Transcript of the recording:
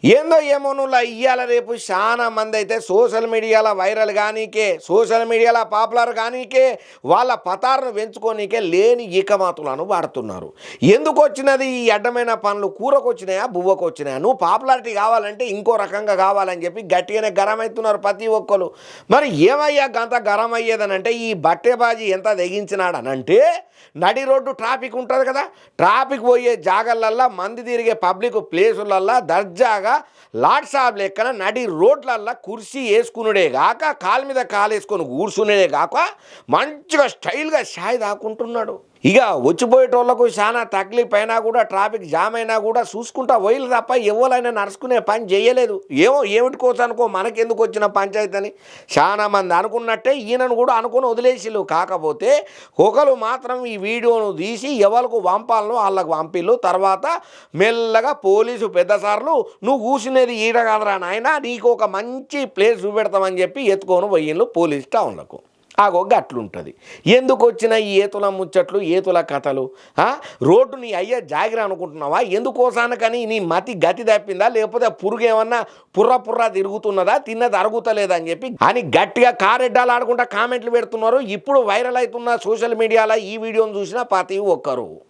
ఏందో ఏమో నువ్వు ఇయ్యాల రేపు చాలా మంది అయితే సోషల్ మీడియాలో వైరల్ కానీకే సోషల్ మీడియాలో పాపులర్ కానీకే వాళ్ళ పతారును పెంచుకోనీకే లేని ఈకమాతులను వాడుతున్నారు. ఎందుకు వచ్చినది ఈ అడ్డమైన పనులు? కూరకు వచ్చినాయా, బువ్వకు వచ్చినాయా? నువ్వు పాపులారిటీ కావాలంటే ఇంకో రకంగా కావాలని చెప్పి గట్టిగానే గరం అవుతున్నారు ప్రతి ఒక్కరు. మరి ఏమయ్యా గంత గరం అయ్యేదనంటే ఈ బట్టెబాజీ ఎంత తెగించినాడనంటే నడి రోడ్డు ట్రాఫిక్ ఉంటుంది కదా, ట్రాఫిక్ పోయే జాగలల్లా మంది తిరిగే పబ్లిక్ ప్లేసులల్లా దర్జాగా లాట్ సాబ్ లెక్కన నడి రోడ్లల్లా కుర్చీ వేసుకునుడే గాక కాలు మీద కాలు వేసుకొని కూర్చునేదే కాక మంచిగా స్టైల్గా షాయి దాక్కుంటున్నాడు. ఇక వచ్చిపోయేటోళ్లకు చాలా తక్లీఫ్ అయినా కూడా ట్రాఫిక్ జామ్ అయినా కూడా చూసుకుంటా పోయిలు తప్ప ఎవరైనా నడుచుకునే పని చేయలేదు. ఏమిటికోసం అనుకో మనకెందుకు వచ్చిన పంచాయతీ అని చాలా మంది అనుకున్నట్టే ఈయనను కూడా అనుకుని వదిలేసిళ్ళు. కాకపోతే ఒకరు మాత్రం ఈ వీడియోను తీసి ఎవరికి వంపాలను వాళ్ళకు పంపిళ్ళు. తర్వాత మెల్లగా పోలీసు పెద్దసార్లు నువ్వు కూర్చునేది ఈడ కాదురా నాయన, నీకు ఒక మంచి ప్లేస్ చూపెడతామని చెప్పి ఎత్తుకొని పోయిళ్ళు పోలీస్ టౌన్లకు. అట్లుంటుంది. ఎందుకు వచ్చిన ఈ ఏతుల ముచ్చట్లు, ఏతుల కథలు? రోడ్డు నీ అయ్యే జాగిర అనుకుంటున్నావా? ఎందుకోసానికని నీ మతి గతి తప్పిందా, లేకపోతే పురుగు ఏమన్నా పుర్ర తిరుగుతున్నదా, తిన్నది అరుగుతలేదా అని చెప్పి అని గట్టిగా కారెడ్డాలు ఆడుకుంటా కామెంట్లు పెడుతున్నారు. ఇప్పుడు వైరల్ అవుతున్న సోషల్ మీడియాలో ఈ వీడియోను చూసిన ప్రతి ఒక్కరు